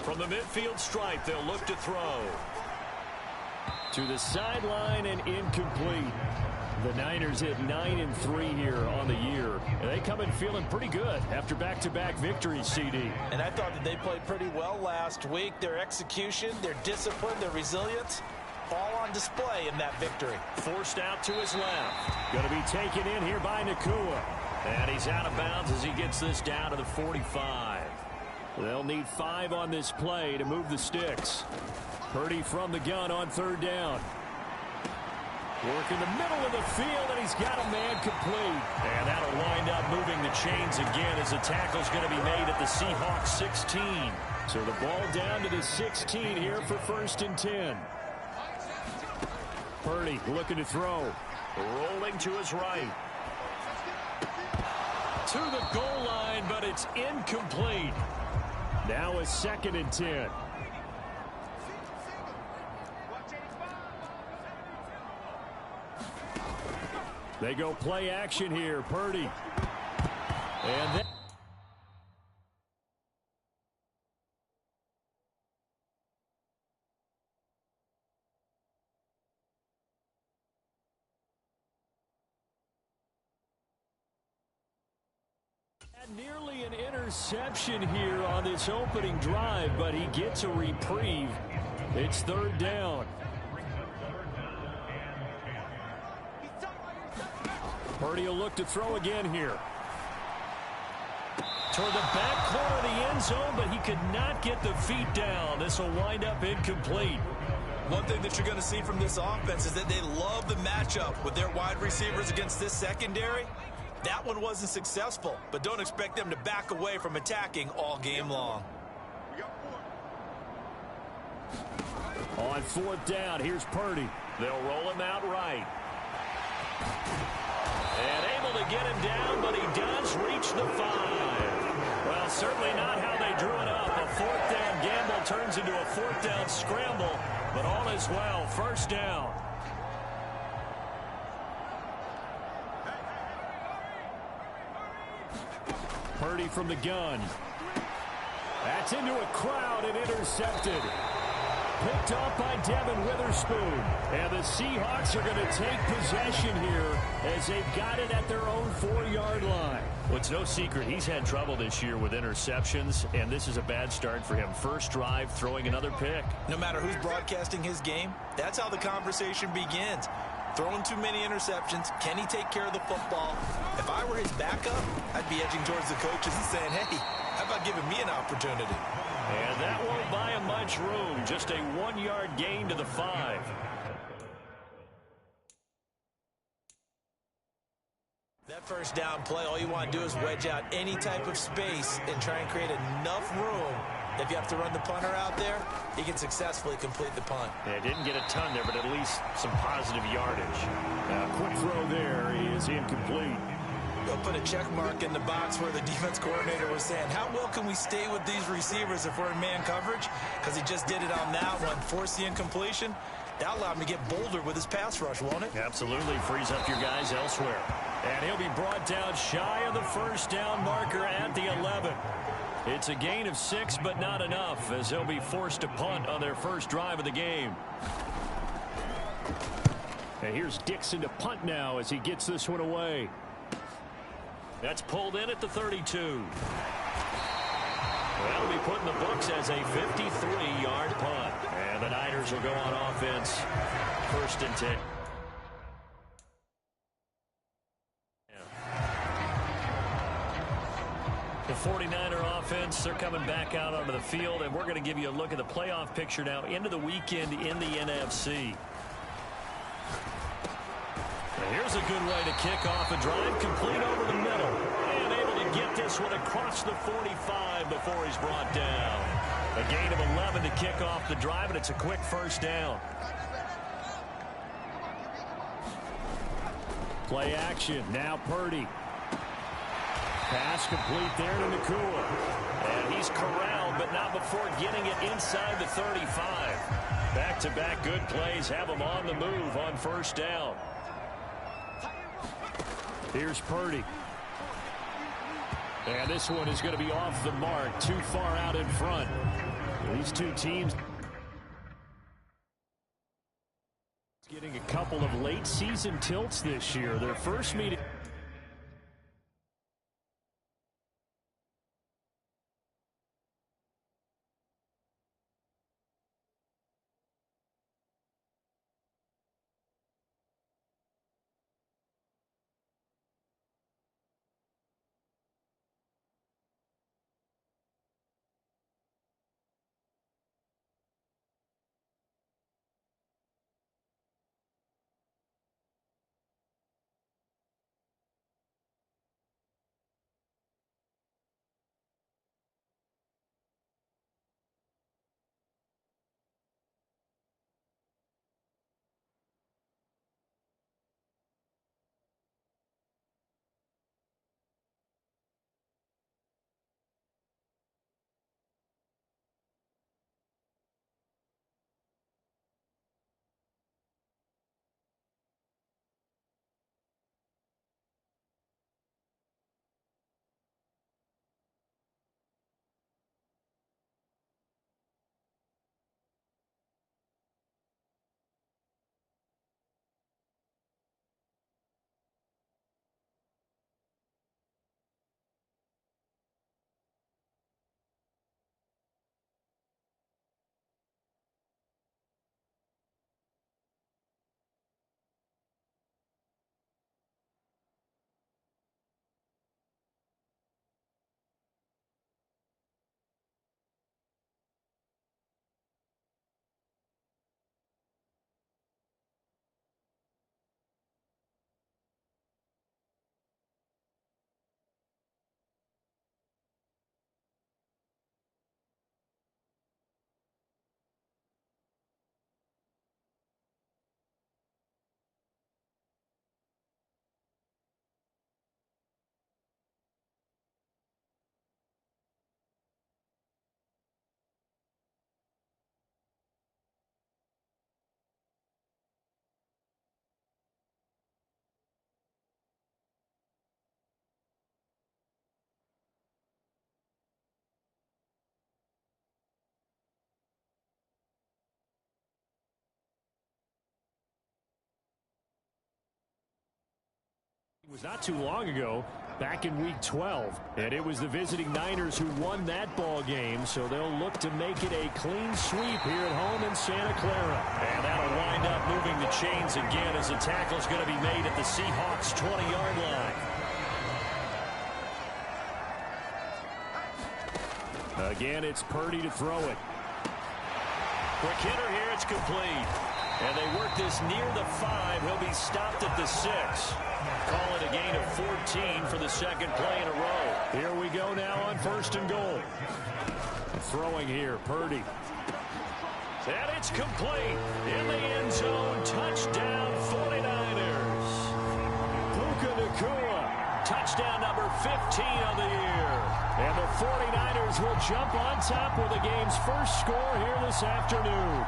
From the midfield stripe, they'll look to throw. To the sideline and incomplete. The Niners hit 9-3 here on the year. And they come in feeling pretty good after back-to-back victories, CD. And I thought that they played pretty well last week. Their execution, their discipline, their resilience, all on display in that victory. Forced out to his left. Going to be taken in here by Nakua. And he's out of bounds as he gets this down to the 45. They'll need 5 on this play to move the sticks. Purdy from the gun on 3rd down. Work in the middle of the field, and he's got a man complete. And that'll wind up moving the chains again as the tackle's going to be made at the Seahawks 16. So the ball down to the 16 here for 1st and 10. Purdy looking to throw. Rolling to his right. To the goal line, but it's incomplete. Now a 2nd and 10. They go play action here. Purdy. And then nearly an interception here on this opening drive, but he gets a reprieve. It's 3rd down. Purdy will look to throw again here. Toward the back corner of the end zone, but he could not get the feet down. This will wind up incomplete. One thing that you're going to see from this offense is that they love the matchup with their wide receivers against this secondary. That one wasn't successful, but don't expect them to back away from attacking all game long. On 4th down, here's Purdy. They'll roll him out right. And able to get him down, but he does reach the 5. Well, certainly not how they drew it up. A 4th down gamble turns into a 4th down scramble, but all is well. 1st down. Purdy from the gun. That's into a crowd and intercepted. Picked off by Devin Witherspoon. And the Seahawks are going to take possession here as they've got it at their own 4-yard line. Well, it's no secret he's had trouble this year with interceptions, and this is a bad start for him. First drive, throwing another pick. No matter who's broadcasting his game, that's how the conversation begins. Throwing too many interceptions. Can he take care of the football? If I were his backup, I'd be edging towards the coaches and saying, hey, how about giving me an opportunity? And that won't buy him much room. Just a 1-yard gain to the 5. That first down play, all you want to do is wedge out any type of space and try and create enough room. If you have to run the punter out there, he can successfully complete the punt. Yeah, didn't get a ton there, but at least some positive yardage. Quick throw there is incomplete. They'll put a check mark in the box where the defense coordinator was saying, how well can we stay with these receivers if we're in man coverage? Because he just did it on that one, forced the incompletion. That'll allow him to get bolder with his pass rush, won't it? Absolutely. Frees up your guys elsewhere. And he'll be brought down shy of the 1st down marker at the 11. It's a gain of 6, but not enough, as they'll be forced to punt on their first drive of the game. And here's Dixon to punt now as he gets this one away. That's pulled in at the 32. That'll be put in the books as a 53-yard punt. And the Niners will go on offense. 1st and 10. The 49er offense, they're coming back out onto the field, and we're going to give you a look at the playoff picture now into the weekend in the NFC. And here's a good way to kick off a drive, complete over the middle. And able to get this one across the 45 before he's brought down. A gain of 11 to kick off the drive, and it's a quick 1st down. Play action, now Purdy. Pass complete there to Nakua. And he's corralled, but not before getting it inside the 35. Back-to-back good plays have him on the move on 1st down. Here's Purdy. And this one is going to be off the mark, too far out in front. These two teams getting a couple of late season tilts this year. Their first meeting. It was not too long ago, back in Week 12, and it was the visiting Niners who won that ball game, so they'll look to make it a clean sweep here at home in Santa Clara. And that'll wind up moving the chains again as the tackle's going to be made at the Seahawks' 20-yard line. Again, it's Purdy to throw it. Quick hitter here, it's complete. And they work this near the 5. He'll be stopped at the 6. Call it a gain of 14 for the second play in a row. Here we go now on 1st and goal. Throwing here, Purdy. And it's complete. In the end zone, touchdown 49ers. Puka Nacua, touchdown number 15 of the year. And the 49ers will jump on top with the game's first score here this afternoon.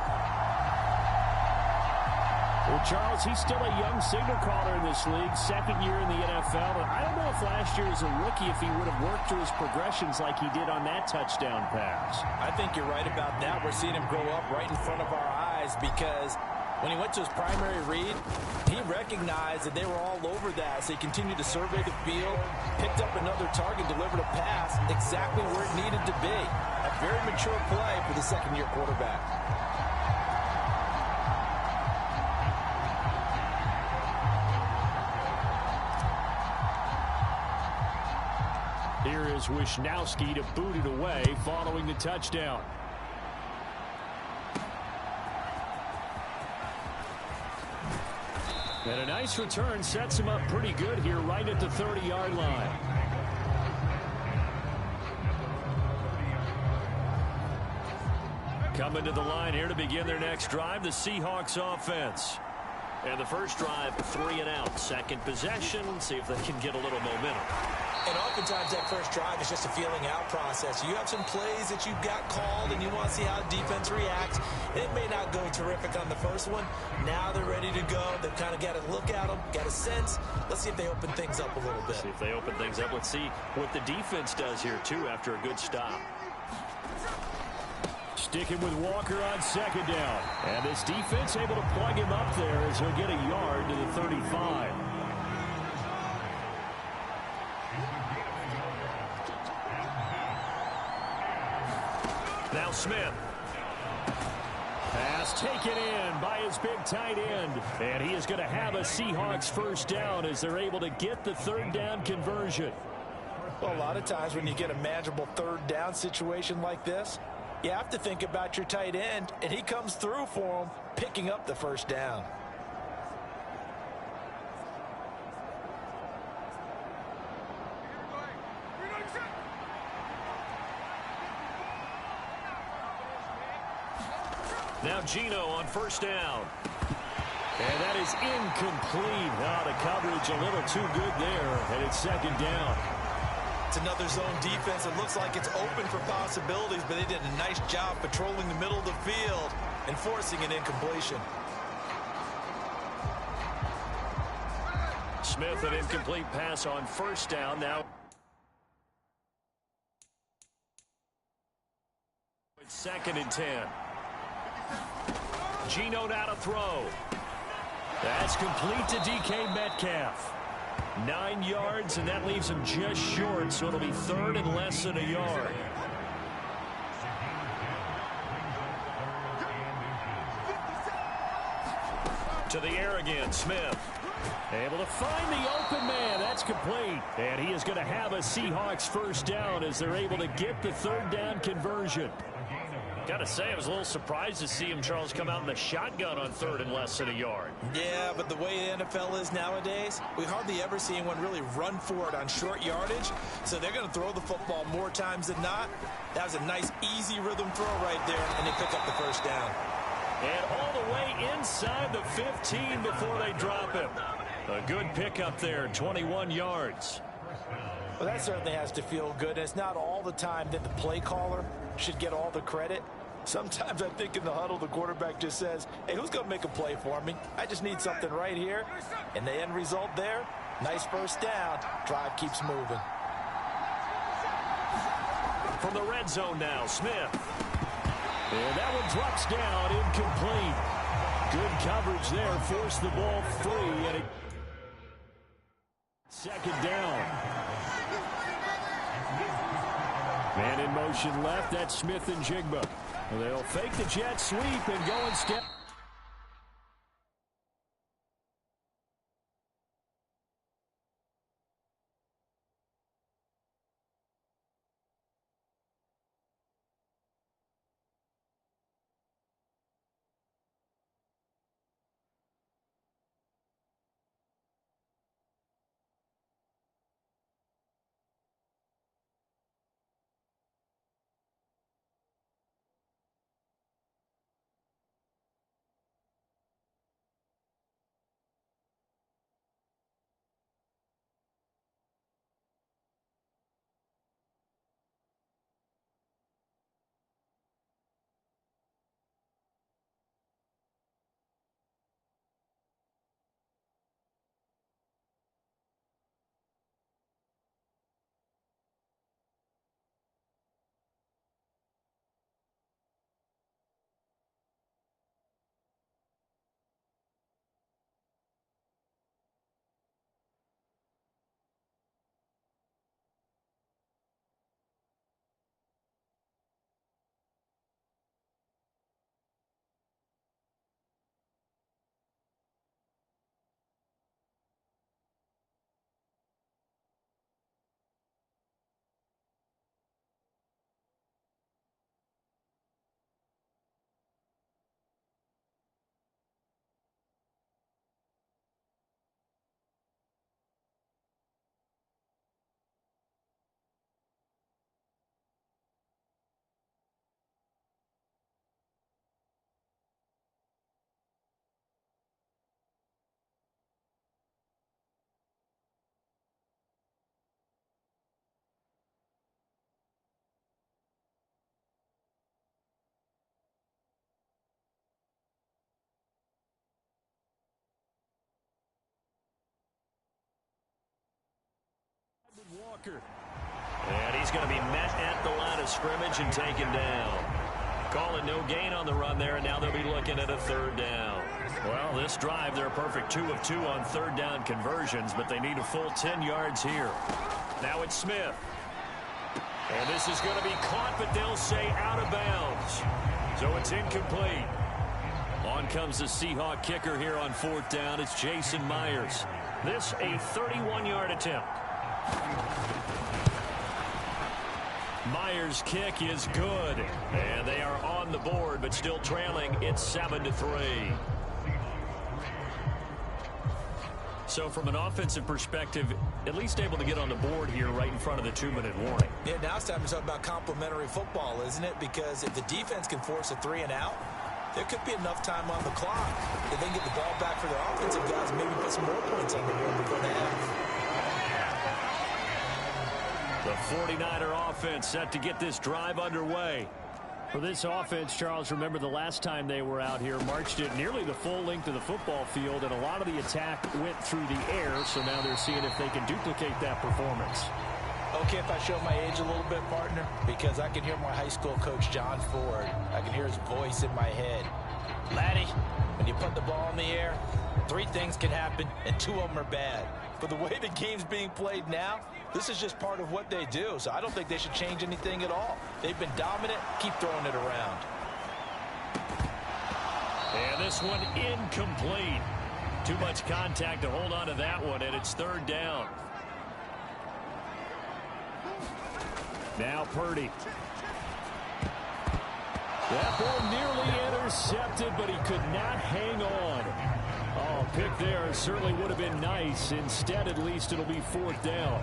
Well, Charles, he's still a young signal caller in this league, second year in the NFL. But I don't know if last year as a rookie, if he would have worked through his progressions like he did on that touchdown pass. I think you're right about that. We're seeing him grow up right in front of our eyes because when he went to his primary read, he recognized that they were all over that. So he continued to survey the field, picked up another target, delivered a pass exactly where it needed to be. A very mature play for the second-year quarterback. Here is Wisnowski to boot it away following the touchdown. And a nice return sets him up pretty good here right at the 30-yard line. Coming to the line here to begin their next drive, the Seahawks offense. And the first drive, 3 and out. Second possession, see if they can get a little momentum. And oftentimes that first drive is just a feeling out process. You have some plays that you've got called and you want to see how defense reacts. It may not go terrific on the first one. Now they're ready to go. They've kind of got to look at them, got a sense. Let's see if they open things up a little bit. See if they open things up. Let's see what the defense does here, too, after a good stop. Sticking with Walker on second down. And this defense able to plug him up there as he'll get a yard to the 35. Now Smith. Pass taken in by his big tight end. And he is going to have a Seahawks first down as they're able to get the third down conversion. Well, a lot of times when you get a manageable third down situation like this, you have to think about your tight end, and he comes through for him, picking up the first down. Now Geno on first down. And that is incomplete. Now the coverage a little too good there, and it's second down. It's another zone defense. It looks like it's open for possibilities, but they did a nice job patrolling the middle of the field and forcing an incompletion. Smith, an incomplete pass on first down. Now it's second and 10. Geno now to throw. That's complete to DK Metcalf. 9 yards, and that leaves him just short, so it'll be third and less than a yard. To the air again, Smith. Able to find the open man. That's complete. And he is going to have a Seahawks first down as they're able to get the third down conversion. Got to say, I was a little surprised to see him, Charles, come out in the shotgun on third and less than a yard. Yeah, but the way the NFL is nowadays, we hardly ever see anyone really run for it on short yardage. So they're going to throw the football more times than not. That was a nice, easy rhythm throw right there, and they pick up the first down. And all the way inside the 15 before they drop him. A good pickup there, 21 yards. Well, that certainly has to feel good. And it's not all the time that the play caller should get all the credit. Sometimes I think in the huddle, the quarterback just says, hey, who's going to make a play for me? I just need something right here. And the end result there, nice first down. Drive keeps moving. From the red zone now, Smith. And that one drops down, incomplete. Good coverage there, forced the ball free. And second down. Man in motion left, that's Smith and Jigba. They'll fake the jet sweep and go and step. Walker. And he's going to be met at the line of scrimmage and taken down. Calling no gain on the run there, and now they'll be looking at a third down. Well, this drive, they're a perfect 2 of 2 on third down conversions, but they need a full 10 yards here. Now it's Smith. And this is going to be caught, but they'll say out of bounds. So it's incomplete. On comes the Seahawk kicker here on fourth down. It's Jason Myers. This a 31-yard attempt. Myers' kick is good. And they are on the board, but still trailing. It's 7-3. So from an offensive perspective, at least able to get on the board here right in front of the 2-minute warning. Yeah, now it's time to talk about complementary football, isn't it? Because if the defense can force a 3 and out, there could be enough time on the clock. If they can get the ball back for their offensive guys, maybe put some more points on the board before the half. The 49er offense set to get this drive underway. For this offense, Charles, remember the last time they were out here, marched it nearly the full length of the football field, and a lot of the attack went through the air, so now they're seeing if they can duplicate that performance. Okay, if I show my age a little bit, partner, because I can hear my high school coach, John Ford. I can hear his voice in my head. Laddie, when you put the ball in the air, 3 things can happen, and 2 of them are bad. But the way the game's being played now, this is just part of what they do, so I don't think they should change anything at all. They've been dominant. Keep throwing it around. And this one incomplete. Too much contact to hold on to that one, and it's third down. Now Purdy. That ball nearly intercepted, but he could not hang on. Oh, pick there certainly would have been nice. Instead, at least it'll be fourth down.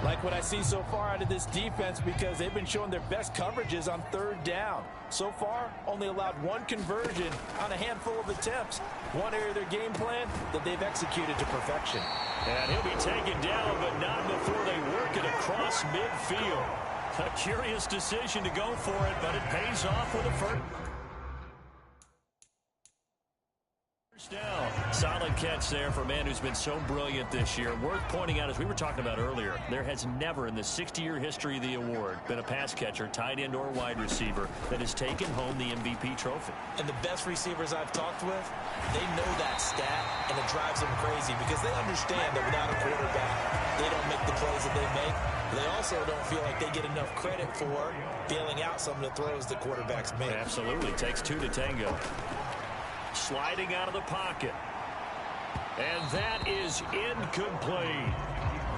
Like what I see so far out of this defense, because they've been showing their best coverages on third down. So far, only allowed 1 conversion on a handful of attempts. One area of their game plan that they've executed to perfection. And he'll be taken down, but not before they work it across midfield. A curious decision to go for it, but it pays off with a first down. Solid catch there for a man who's been so brilliant this year. Worth pointing out, as we were talking about earlier, there has never in the 60-year history of the award been a pass catcher, tight end, or wide receiver that has taken home the MVP trophy. And the best receivers I've talked with, they know that stat, and it drives them crazy because they understand that without a quarterback, they don't make the plays that they make. They also don't feel like they get enough credit for bailing out some of the throws the quarterbacks make. Absolutely. Takes 2 to tango. Sliding out of the pocket. And that is incomplete.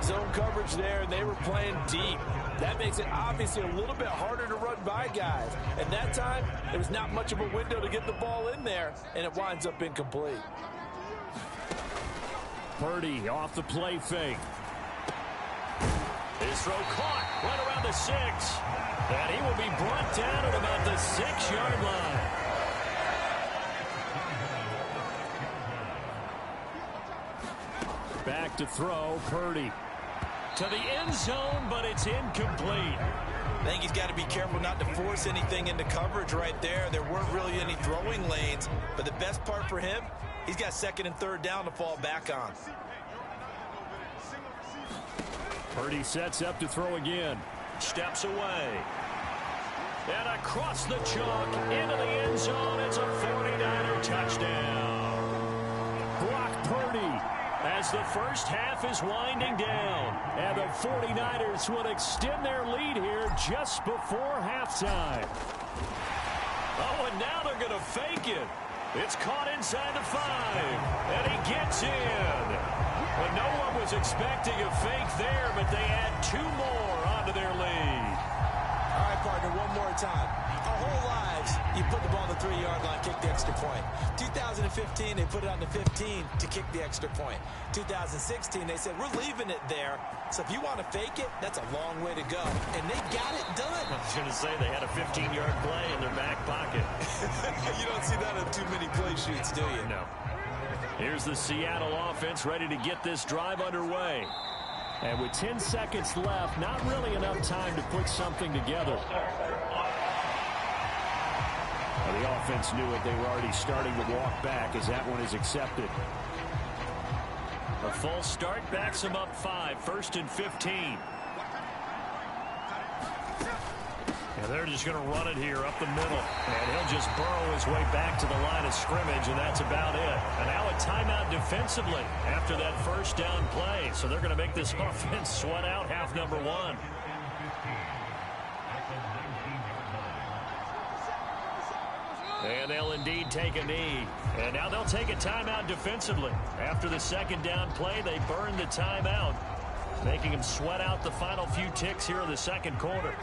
Zone coverage there, and they were playing deep. That makes it obviously a little bit harder to run by guys. And that time, there was not much of a window to get the ball in there, and it winds up incomplete. Purdy off the play fake. His throw caught right around the 6. And he will be brought down at about the 6-yard line. Back to throw, Purdy. To the end zone, but it's incomplete. I think he's got to be careful not to force anything into coverage right there. There weren't really any throwing lanes, but the best part for him, he's got 2nd and 3rd down to fall back on. Purdy sets up to throw again. Steps away. And across the chalk, into the end zone. It's a 49er touchdown. Brock Purdy, as the first half is winding down. And the 49ers will extend their lead here just before halftime. Oh, and now they're going to fake it. It's caught inside the 5. And he gets in. But no one was expecting a fake there, but they add 2 more onto their lead. All right, partner, one more time. Our whole lives, you put the ball on the 3-yard line, kick the extra point. 2015, they put it on the 15 to kick the extra point. 2016, they said, we're leaving it there. So if you want to fake it, that's a long way to go. And they got it done. I was going to say they had a 15-yard play in their back pocket. You don't see that on too many play shoots, do you? No. Here's the Seattle offense ready to get this drive underway. And with 10 seconds left, not really enough time to put something together. Well, the offense knew it. They were already starting to walk back as that one is accepted. A false start backs them up 5, 1st and 15. And they're just going to run it here up the middle. And he'll just burrow his way back to the line of scrimmage, and that's about it. And now a timeout defensively after that first down play. So they're going to make this offense sweat out half number one. And they'll indeed take a knee. And now they'll take a timeout defensively. After the second down play, they burn the timeout, making them sweat out the final few ticks here in the second quarter.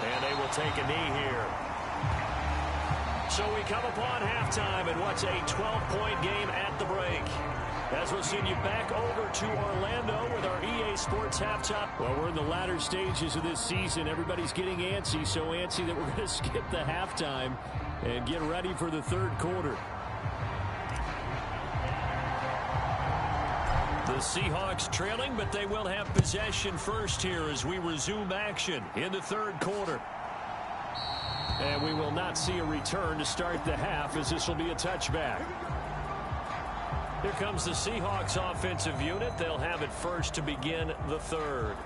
And they will take a knee here. So we come upon halftime in what's a 12-point game at the break. As we'll send you back over to Orlando with our EA Sports halftime. Well, we're in the latter stages of this season. Everybody's getting antsy, so antsy that we're going to skip the halftime and get ready for the third quarter. The Seahawks trailing, but they will have possession first here as we resume action in the third quarter. And we will not see a return to start the half, as this will be a touchback. Here comes the Seahawks offensive unit. They'll have it first to begin the third.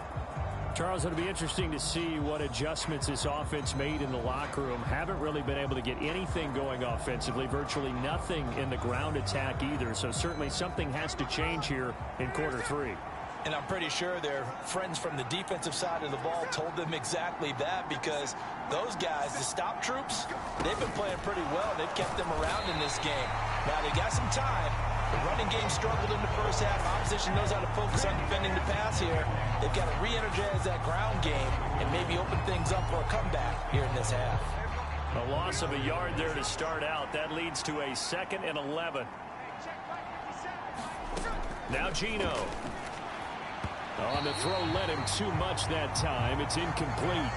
Charles, it'll be interesting to see what adjustments this offense made in the locker room. Haven't really been able to get anything going offensively, virtually nothing in the ground attack either. So certainly something has to change here in quarter three. And I'm pretty sure their friends from the defensive side of the ball told them exactly that, because those guys, the stop troops, they've been playing pretty well, and they've kept them around in this game. Now, they got some time. The running game struggled in the first half. Opposition knows how to focus on defending the pass here. They've got to re-energize that ground game and maybe open things up for a comeback here in this half. A loss of a yard there to start out. That leads to a 2nd and 11. Now Geno. On the throw, led him too much that time. It's incomplete.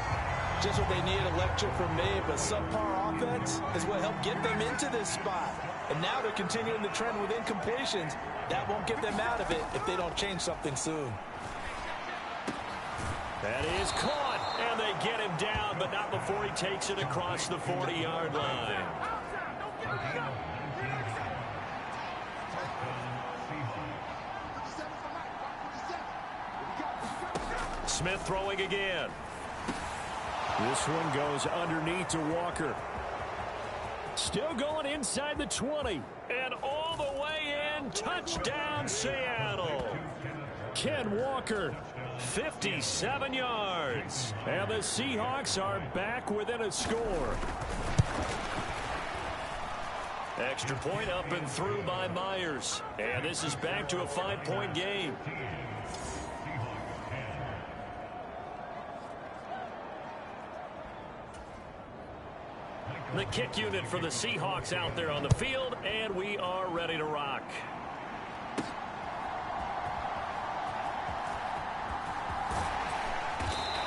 Just what they needed, a lecture from me, but subpar offense is what helped get them into this spot. And now they're continuing the trend with incompletions. That won't get them out of it if they don't change something soon. That is caught, and they get him down, but not before he takes it across the 40-yard line. Smith throwing again. This one goes underneath to Walker. Still going inside the 20. And all the way in. Touchdown, Seattle. Ken Walker, 57 yards. And the Seahawks are back within a score. Extra point up and through by Myers. And this is back to a 5-point game. The kick unit for the Seahawks out there on the field, and we are ready to rock.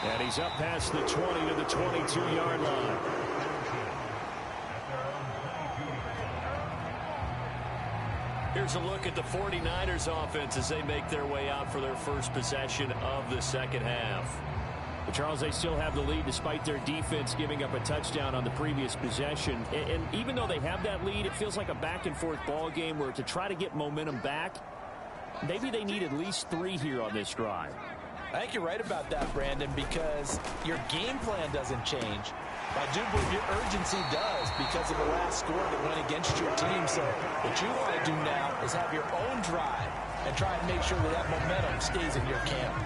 And he's up past the 20 to the 22-yard line. Here's a look at the 49ers offense as they make their way out for their first possession of the second half. But Charles, they still have the lead despite their defense giving up a touchdown on the previous possession. And even though they have that lead, it feels like a back-and-forth ball game where to try to get momentum back, maybe they need at least 3 here on this drive. I think you're right about that, Brandon, because your game plan doesn't change. I do believe your urgency does because of the last score that went against your team. So what you want to do now is have your own drive and try and make sure that that momentum stays in your camp.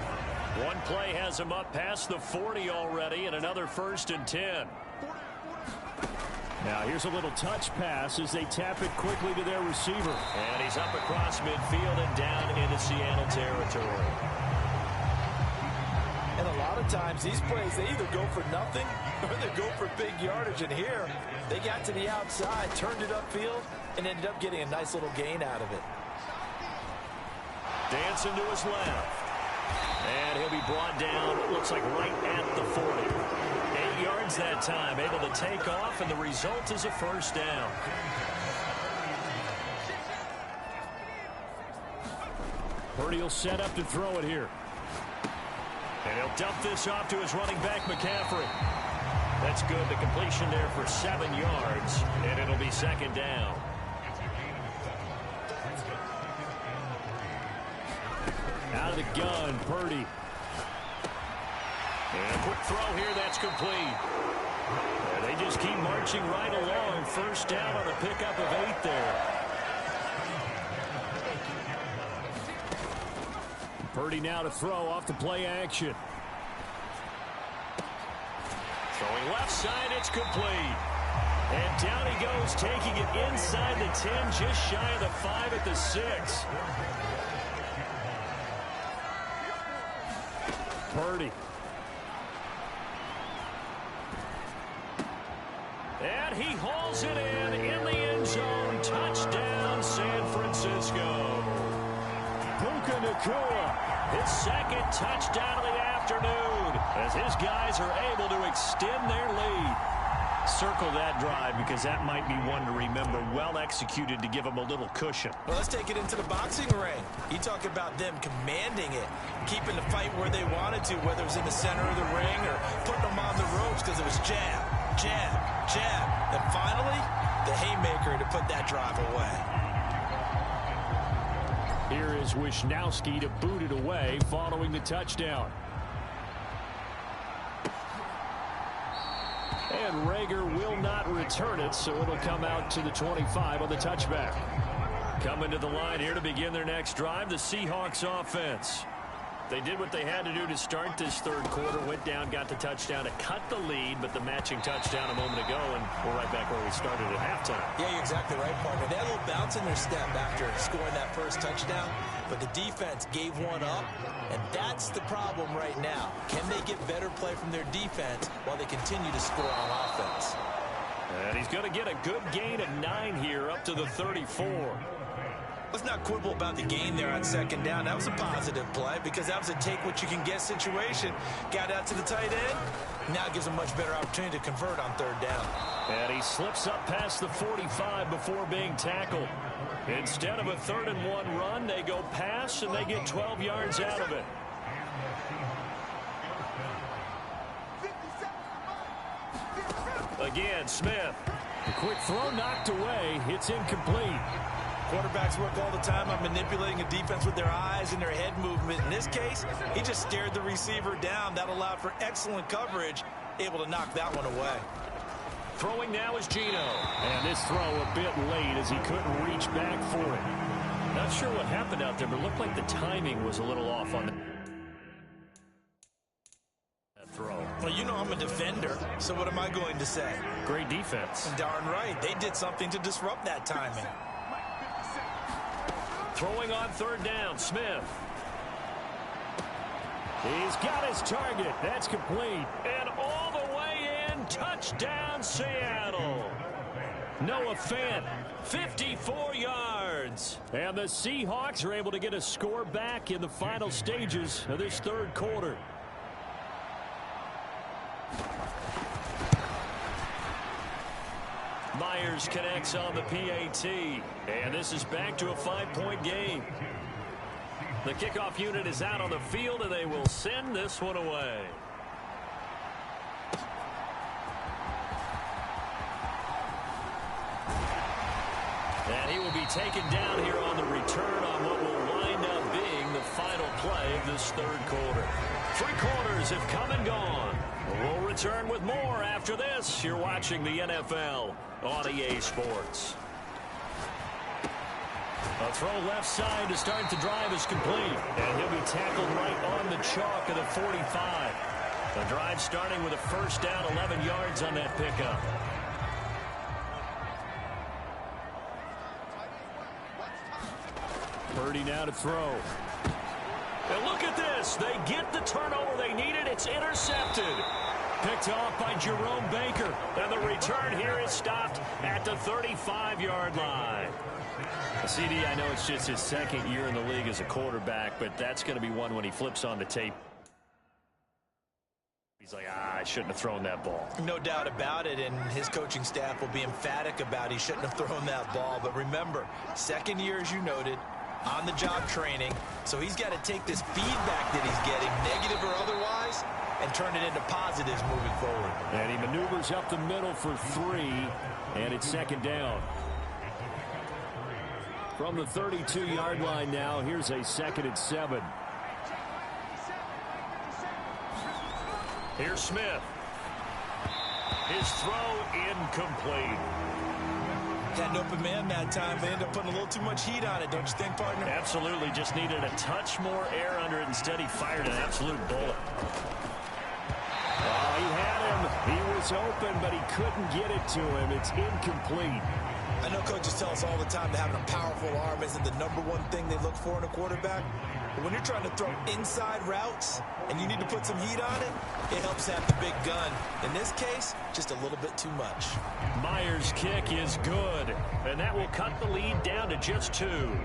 One play has him up past the 40 already, and another 1st and 10. Now here's a little touch pass as they tap it quickly to their receiver. And he's up across midfield and down into Seattle territory. And a lot of times these plays, they either go for nothing or they go for big yardage. And here, they got to the outside, turned it upfield, and ended up getting a nice little gain out of it. Dancing to his left. And he'll be brought down, looks like right at the 40. 8 yards that time, able to take off, and the result is a first down. Purdy will set up to throw it here. And he'll dump this off to his running back, McCaffrey. That's good. The completion there for 7 yards, and it'll be 2nd down. Out of the gun, Purdy. And a quick throw here, that's complete. And they just keep marching right along. First down on a pickup of 8 there. Purdy now to throw off the play action. Throwing left side, it's complete. And down he goes, taking it inside the 10, just shy of the 5 at the 6. Purdy. And he hauls it in the end zone. Touchdown, San Francisco. Puka Nacua, his second touchdown of the afternoon, as his guys are able to extend their lead. Circle that drive because that might be one to remember. Well executed to give them a little cushion. Well, let's take it into the boxing ring. You talk about them commanding it, keeping the fight where they wanted to, whether it was in the center of the ring or putting them on the ropes because it was jab, jab, jab. And finally, the haymaker to put that drive away. Here is Wisnowski to boot it away following the touchdown. And Rager will not return it, so it'll come out to the 25 on the touchback. Coming to the line here to begin their next drive, the Seahawks offense. They did what they had to do to start this third quarter, went down, got the touchdown to cut the lead, but the matching touchdown a moment ago, and we're right back where we started at halftime. Yeah, you're exactly right, partner. They had a little bounce in their step after scoring that first touchdown, but the defense gave one up, and that's the problem right now. Can they get better play from their defense while they continue to score on offense? And he's going to get a good gain of 9 here, up to the 34. Let's not quibble about the gain there on second down. That was a positive play because that was a take-what-you-can-get situation. Got out to the tight end. Now gives a much better opportunity to convert on third down. And he slips up past the 45 before being tackled. Instead of a 3rd-and-1 run, they go pass, and they get 12 yards out of it. Again, Smith. The quick throw knocked away. It's incomplete. Quarterbacks work all the time on manipulating a defense with their eyes and their head movement. In this case, he just stared the receiver down. That allowed for excellent coverage, able to knock that one away. Throwing now is Gino. And this throw a bit late as he couldn't reach back for it. Not sure what happened out there, but it looked like the timing was a little off on that throw. Well, you know I'm a defender, so what am I going to say? Great defense. Darn right. They did something to disrupt that timing. Throwing on third down, Smith. He's got his target. That's complete. And all the way in, touchdown Seattle. Noah Fant, 54 yards. And the Seahawks are able to get a score back in the final stages of this third quarter. Myers connects on the PAT, and this is back to a 5-point game. The kickoff unit is out on the field, and they will send this one away. And he will be taken down here on the return on what will wind up being the final play of this third quarter. 3 quarters have come and gone. We'll return with more after this. You're watching the NFL on EA Sports. A throw left side to start the drive is complete. And he'll be tackled right on the chalk of the 45. The drive starting with a first down, 11 yards on that pickup. Purdy now to throw. And look at this. They get the turnover they needed. It's intercepted. Picked off by Jerome Baker. And the return here is stopped at the 35-yard line. CD, I know it's just his second year in the league as a quarterback, but that's going to be one when he flips on the tape. He's like, I shouldn't have thrown that ball. No doubt about it, and his coaching staff will be emphatic about he shouldn't have thrown that ball. But remember, second year, as you noted, on-the-job training. So he's got to take this feedback that he's getting, negative or otherwise, and turn it into positives moving forward. And he maneuvers up the middle for 3, and it's second down. From the 32-yard line now, here's a 2nd and 7. Here's Smith. His throw incomplete. Had an open man that time. They ended up putting a little too much heat on it, don't you think, partner? Absolutely. Just needed a touch more air under it. Instead, he fired an absolute bullet. Oh, he had him. He was open, but he couldn't get it to him. It's incomplete. I know coaches tell us all the time that having a powerful arm isn't the #1 thing they look for in a quarterback. But when you're trying to throw inside routes and you need to put some heat on it, it helps have the big gun. In this case, just a little bit too much. Myers' kick is good, and that will cut the lead down to just 2.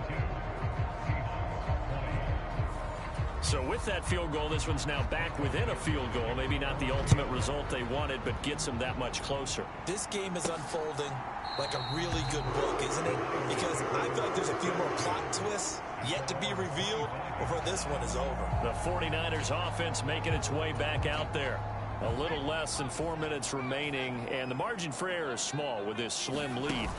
So with that field goal, this one's now back within a field goal. Maybe not the ultimate result they wanted, but gets them that much closer. This game is unfolding like a really good book, isn't it? Because I feel like there's a few more plot twists yet to be revealed before this one is over. The 49ers offense making its way back out there. A little less than 4 minutes remaining, and the margin for error is small with this slim lead.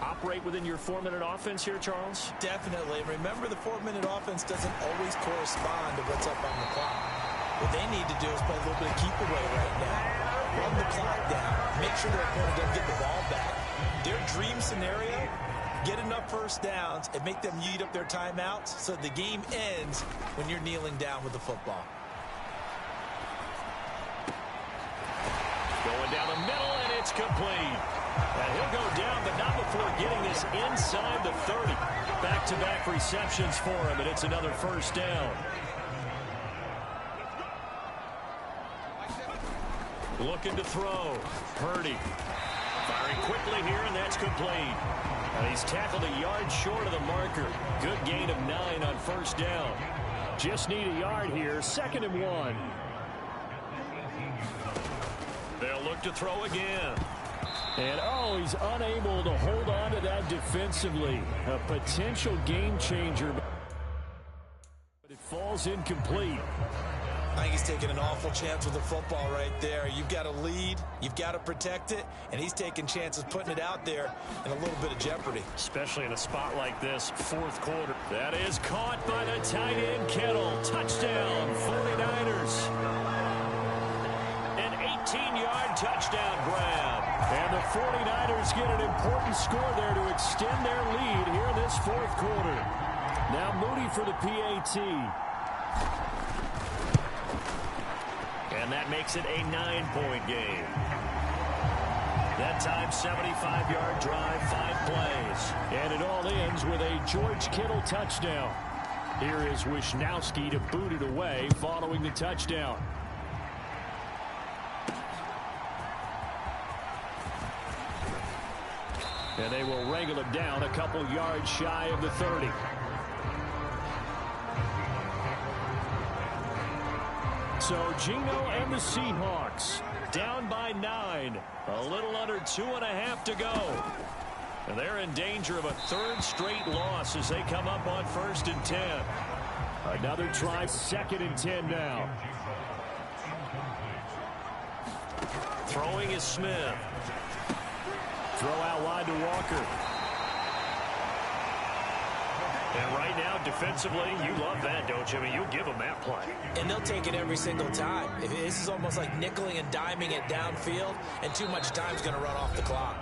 Operate within your 4-minute offense here, Charles? Definitely. Remember, the 4-minute offense doesn't always correspond to what's up on the clock. What they need to do is play a little bit of keep away right now. Run the clock down. Make sure their opponent doesn't get the ball back. Their dream scenario, get enough first downs and make them eat up their timeouts so the game ends when you're kneeling down with the football. Going down the middle, and it's complete. And he'll go down, but not before getting this inside the 30. Back-to-back receptions for him, and it's another first down. Looking to throw. Purdy. Firing quickly here, and that's complete. And he's tackled a yard short of the marker. Good gain of 9 on first down. Just need a yard here. 2nd and 1. They'll look to throw again. And, oh, he's unable to hold on to that defensively. A potential game changer. But it falls incomplete. I think he's taking an awful chance with the football right there. You've got to lead. You've got to protect it. And he's taking chances putting it out there in a little bit of jeopardy. Especially in a spot like this, 4th quarter. That is caught by the tight end, Kittle. Touchdown, 49ers. An 18-yard touchdown grab. And the 49ers get an important score there to extend their lead here in this 4th quarter. Now Moody for the PAT. And that makes it a 9-point game. That time, 75-yard drive, 5 plays. And it all ends with a George Kittle touchdown. Here is Wisnowski to boot it away following the touchdown. And they will wrangle him down a couple yards shy of the 30. So Geno and the Seahawks down by 9. A little under 2.5 to go. And they're in danger of a 3rd straight loss as they come up on 1st and 10. Another try, 2nd and 10 now. Throwing is Smith. Throw out wide to Walker. And right now, defensively, you love that, don't you? I mean, you'll give them that play. And they'll take it every single time. This is almost like nickeling and diming it downfield, and too much time's going to run off the clock.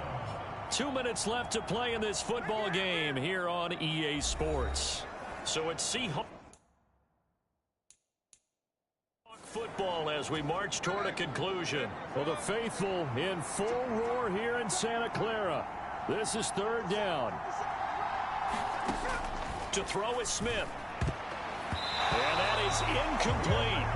2 minutes left to play in this football game here on EA Sports. So it's Seahawks football as we march toward a conclusion. Well, the faithful in full roar here in Santa Clara. This is 3rd down. To throw is Smith. And that is incomplete.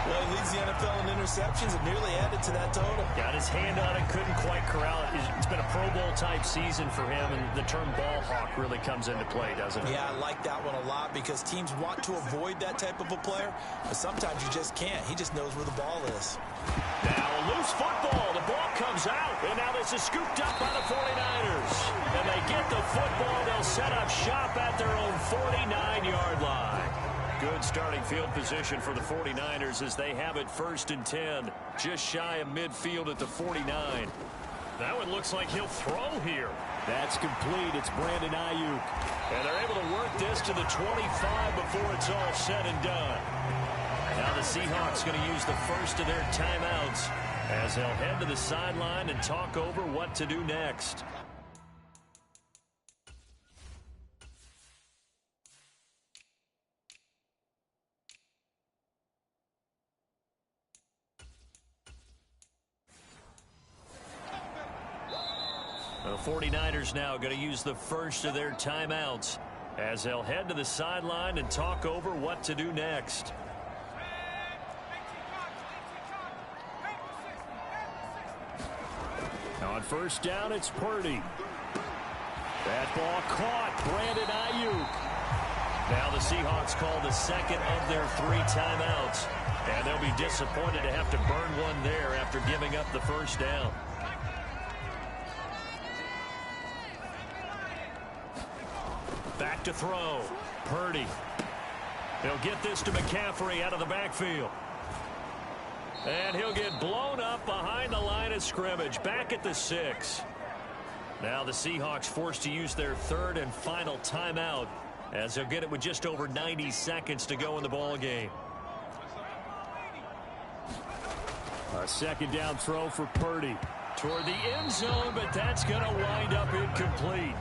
Well, he leads the NFL in interceptions and nearly added to that total. Got his hand on it, couldn't quite corral it. It's been a Pro Bowl-type season for him, and the term ball hawk really comes into play, doesn't it? Yeah, I like that one a lot because teams want to avoid that type of a player, but sometimes you just can't. He just knows where the ball is. Now a loose football. The ball comes out, and now this is scooped up by the 49ers. And they get the football. They'll set up shop at their own 49-yard line. Good starting field position for the 49ers as they have it 1st and 10. Just shy of midfield at the 49. Now it looks like he'll throw here. That's complete. It's Brandon Ayuk. And they're able to work this to the 25 before it's all said and done. Now the Seahawks going to use the first of their timeouts as they'll head to the sideline and talk over what to do next. The 49ers now going to use the first of their timeouts as they'll head to the sideline and talk over what to do next. On first down, it's Purdy. That ball caught. Brandon Ayuk. Now the Seahawks call the second of their 3 timeouts. And they'll be disappointed to have to burn one there after giving up the first down. Back to throw. Purdy. He'll get this to McCaffrey out of the backfield. And he'll get blown up behind the line of scrimmage. Back at the 6. Now the Seahawks forced to use their 3rd and final timeout as they'll get it with just over 90 seconds to go in the ball game. A second down throw for Purdy toward the end zone, but that's going to wind up incomplete.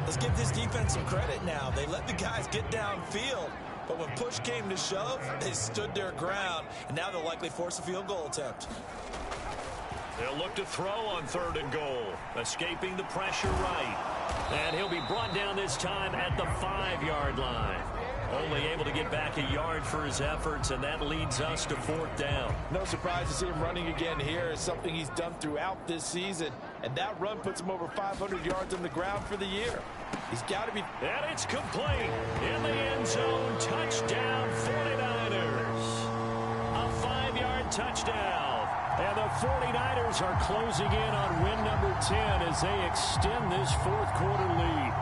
Let's give this defense some credit now. They let the guys get downfield, but when push came to shove, they stood their ground, and now they'll likely force a field goal attempt. They'll look to throw on 3rd and goal, escaping the pressure right. And he'll be brought down this time at the 5-yard line. Only able to get back a yard for his efforts, and that leads us to 4th down. No surprise to see him running again here. It's something he's done throughout this season, and that run puts him over 500 yards on the ground for the year. He's got to be... And it's complete. In the end zone, touchdown 49ers. A 5-yard touchdown. And the 49ers are closing in on win number 10 as they extend this 4th quarter lead.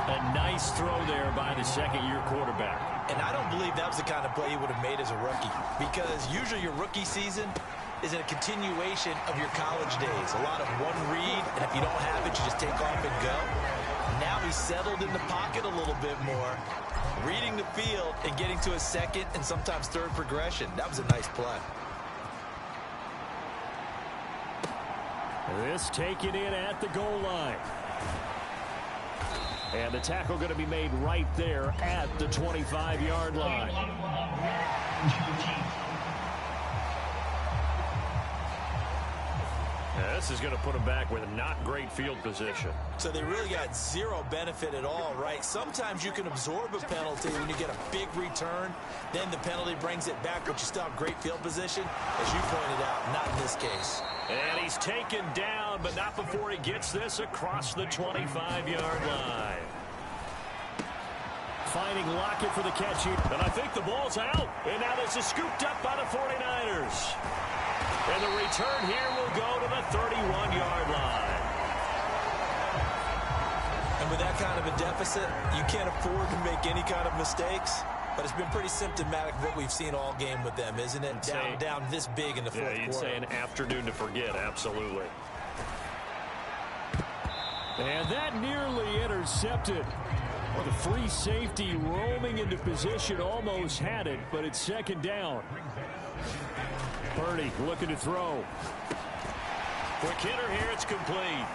A nice throw there by the second-year quarterback. And I don't believe that was the kind of play he would have made as a rookie, because usually your rookie season is a continuation of your college days. A lot of one read, and if you don't have it, you just take off and go. Now he's settled in the pocket a little bit more, reading the field and getting to a second and sometimes 3rd progression. That was a nice play. This taken in at the goal line. And the tackle going to be made right there at the 25-yard line. Now this is going to put him back with not great field position. So they really got zero benefit at all, right? Sometimes you can absorb a penalty when you get a big return. Then the penalty brings it back, but you still have great field position. As you pointed out, not in this case. And he's taken down, but not before he gets this across the 25-yard line. Finding Lockett for the catch here. And I think the ball's out. And now this is scooped up by the 49ers. And the return here will go to the 31-yard line. And with that kind of a deficit, you can't afford to make any kind of mistakes. But it's been pretty symptomatic of what we've seen all game with them, isn't it? Down this big in the 4th quarter. Yeah, you'd say an afternoon to forget, absolutely. And that nearly intercepted. Well, the free safety roaming into position almost had it, but it's 2nd down. Purdy looking to throw. Quick hitter here, it's complete.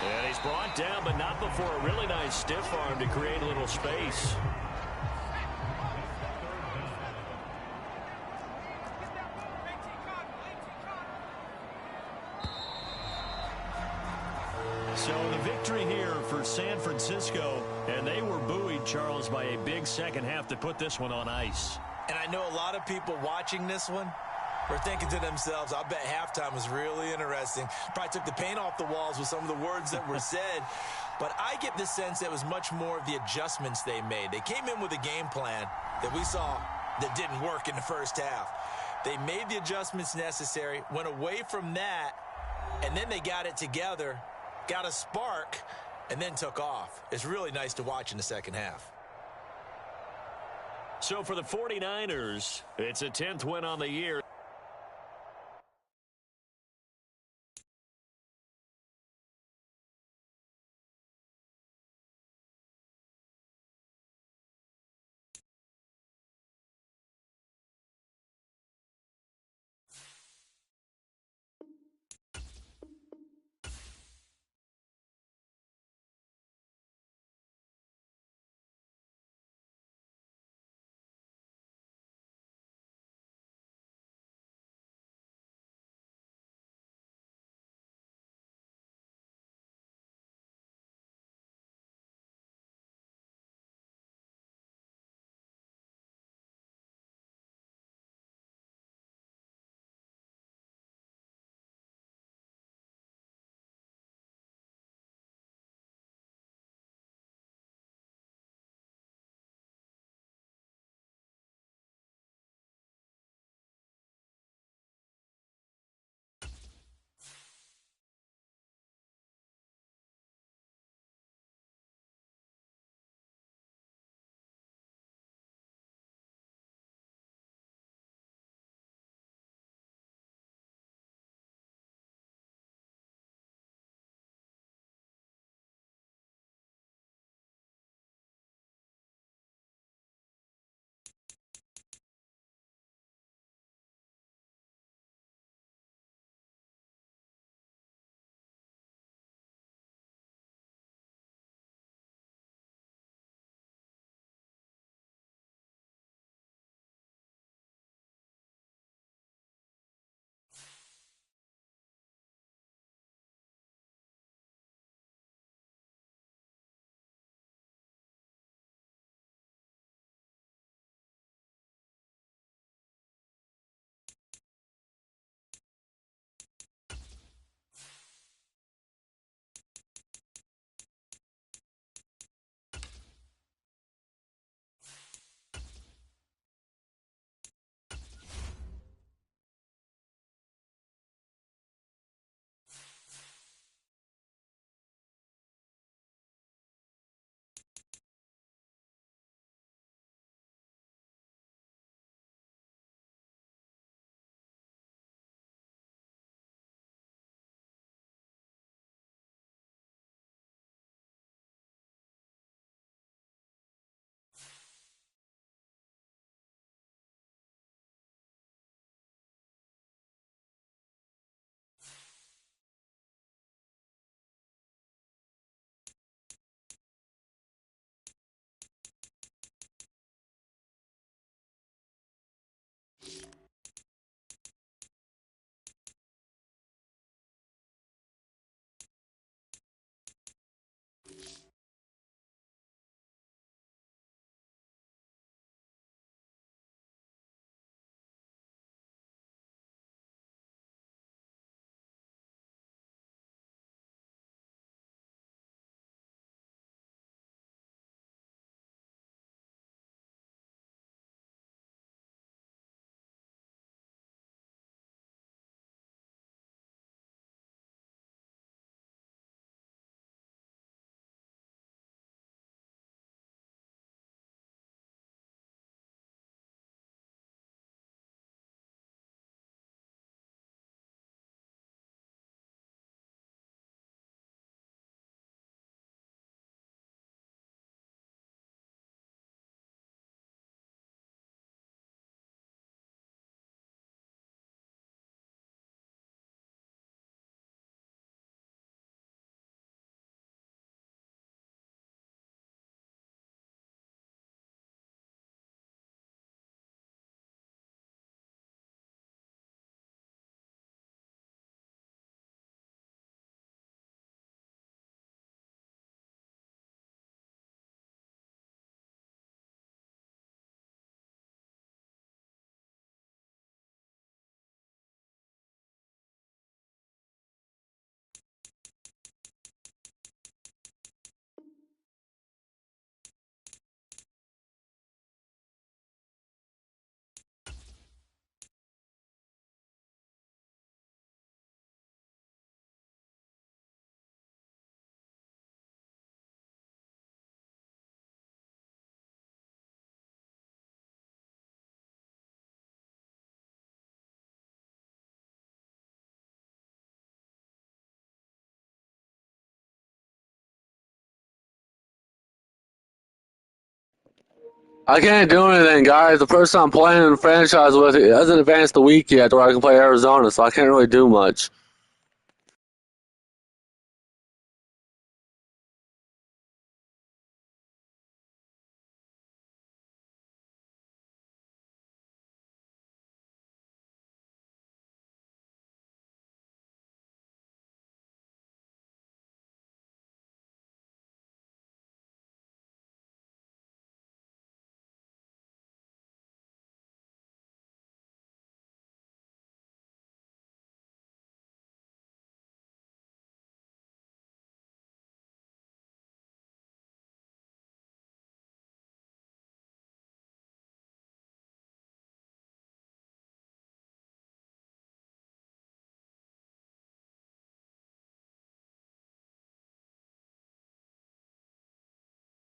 And he's brought down, but not before a really nice stiff arm to create a little space. So the victory here for San Francisco, and they were buoyed, Charles, by a big second half to put this one on ice. And I know a lot of people watching this one were thinking to themselves, I bet halftime was really interesting. Probably took the paint off the walls with some of the words that were said. But I get the sense that was much more of the adjustments they made. They came in with a game plan that we saw that didn't work in the first half. They made the adjustments necessary, went away from that, and then they got it together, got a spark, and then took off. It's really nice to watch in the second half. So for the 49ers, it's a 10th win on the year. I can't do anything, guys. The person I'm playing in the franchise with hasn't advanced the week yet where I can play Arizona, so I can't really do much.